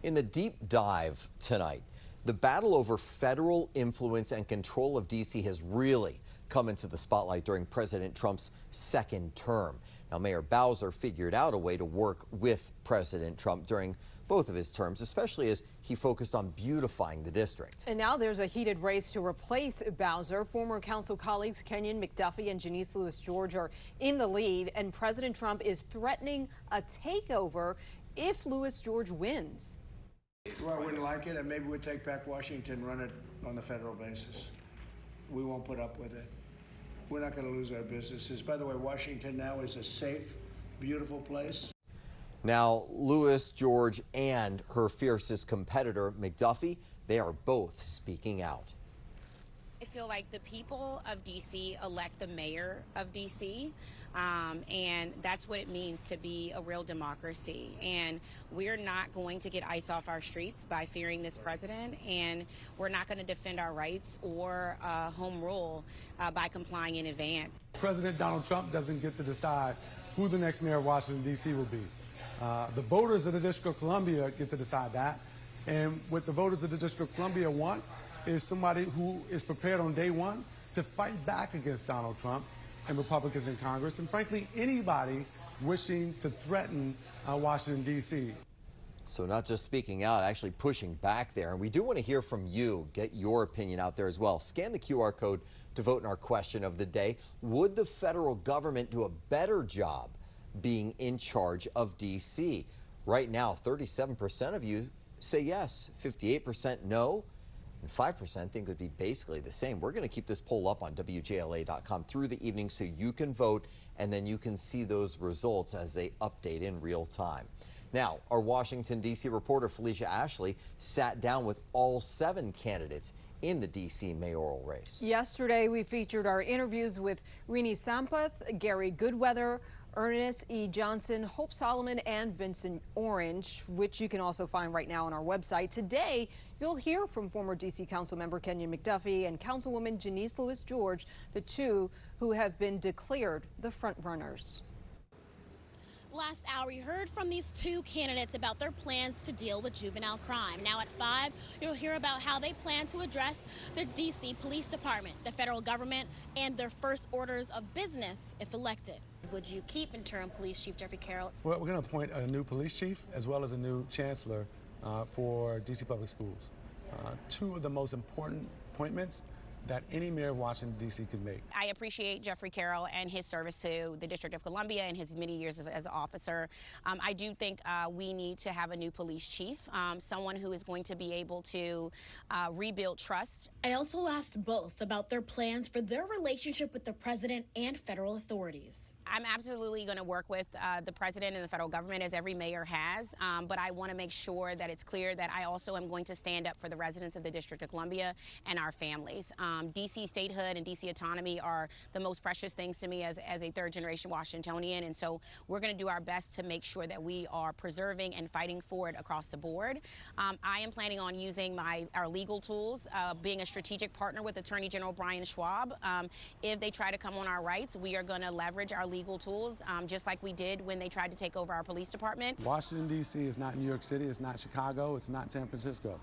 In the deep dive tonight, the battle over federal influence and control of D.C. has really come into the spotlight during President Trump's second term. Now, Mayor Bowser figured out a way to work with President Trump during both of his terms, especially as he focused on beautifying the district. And now there's a heated race to replace Bowser. Former council colleagues Kenyon McDuffie and Janice Lewis-George are in the lead, and President Trump is threatening a takeover if Lewis-George wins. Well, I wouldn't like it, and maybe we'd take back Washington and run it on the federal basis. We won't put up with it. We're not going to lose our businesses. By the way, Washington now is a safe, beautiful place. Now, Lewis-George and her fiercest competitor, McDuffie, they are both speaking out. I feel like the people of D.C. elect the mayor of D.C., and that's what it means to be a real democracy. And we're not going to get ice off our streets by fearing this president, and we're not going to defend our rights or home rule by complying in advance. President Donald Trump doesn't get to decide who the next mayor of Washington, D.C. will be. The voters of the District of Columbia get to decide that. And what the voters of the District of Columbia want is somebody who is prepared on day one to fight back against Donald Trump and Republicans in Congress, and frankly, anybody wishing to threaten Washington, D.C. So not just speaking out, actually pushing back there. And we do want to hear from you, get your opinion out there as well. Scan the QR code to vote in our question of the day. Would the federal government do a better job being in charge of D.C.? Right now, 37% of you say yes, 58% no, and 5% think it would be basically the same. We're going to keep this poll up on WJLA.com through the evening so you can vote, and then you can see those results as they update in real time. Now, our Washington, D.C. reporter Felicia Ashley sat down with all 7 candidates in the D.C. mayoral race. Yesterday, we featured our interviews with Rini Sampath, Gary Goodweather, Ernest E. Johnson, Hope Solomon, and Vincent Orange, which you can also find right now on our website. Today, you'll hear from former D.C. Council member Kenyon McDuffie and Councilwoman Janice Lewis-George, the two who have been declared the front runners. Last hour, we heard from these 2 candidates about their plans to deal with juvenile crime. Now at 5, you'll hear about how they plan to address the D.C. Police Department, the federal government, and their first orders of business if elected. Would you keep interim police chief Jeffrey Carroll? Well, we're going to appoint a new police chief as well as a new chancellor for D.C. Public Schools. 2 of the most important appointments that any mayor of Washington, D.C. could make. I appreciate Jeffrey Carroll and his service to the District of Columbia and his many years as an officer. I do think we need to have a new police chief, someone who is going to be able to rebuild trust. I also asked both about their plans for their relationship with the president and federal authorities. I'm absolutely going to work with the president and the federal government, as every mayor has, but I want to make sure that it's clear that I also am going to stand up for the residents of the District of Columbia and our families. D.C. statehood and D.C. autonomy are the most precious things to me as a third-generation Washingtonian, and so we're going to do our best to make sure that we are preserving and fighting for it across the board. I am planning on using our legal tools, being a strategic partner with Attorney General Brian Schwab. If they try to come on our rights, we are going to leverage our legal tools, just like we did when they tried to take over our police department. Washington, D.C. is not New York City, it's not Chicago, it's not San Francisco.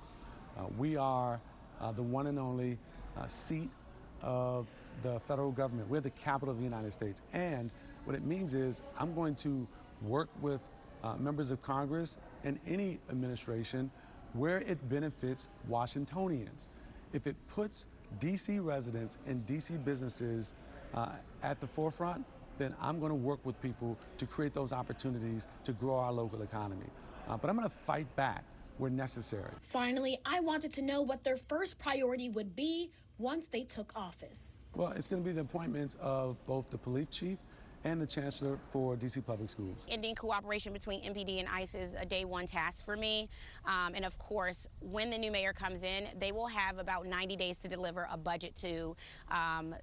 We are the one and only seat of the federal government. We're the capital of the United States. And what it means is I'm going to work with members of Congress and any administration where it benefits Washingtonians. If it puts D.C. residents and D.C. businesses at the forefront, then I'm going to work with people to create those opportunities to grow our local economy. But I'm going to fight back where necessary. Finally, I wanted to know what their first priority would be once they took office. Well, it's going to be the appointments of both the police chief and the chancellor for D.C. Public Schools. Ending cooperation between MPD and ICE is a day one task for me. And of course, when the new mayor comes in, they will have about 90 days to deliver a budget to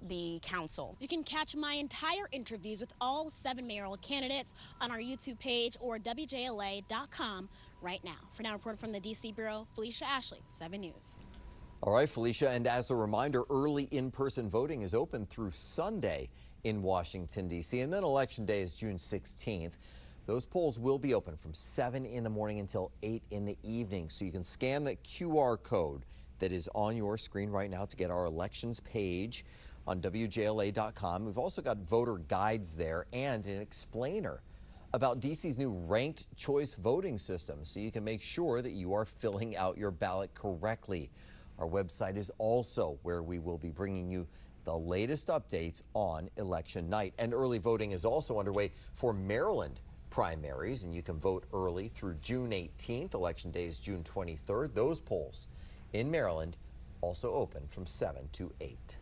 the council. You can catch my entire interviews with all 7 mayoral candidates on our YouTube page or WJLA.com right now. For now, reporting from the D.C. Bureau, Felicia Ashley, 7 News. All right, Felicia, and as a reminder, early in-person voting is open through Sunday in Washington, D.C., and then Election Day is June 16th. Those polls will be open from 7 in the morning until 8 in the evening. So you can scan the QR code that is on your screen right now to get our elections page on WJLA.com. We've also got voter guides there and an explainer about DC's new ranked choice voting system so you can make sure that you are filling out your ballot correctly. Our website is also where we will be bringing you the latest updates on election night. And early voting is also underway for Maryland primaries, and you can vote early through June 18th. Election day is June 23rd. Those polls in Maryland also open from 7 to 8.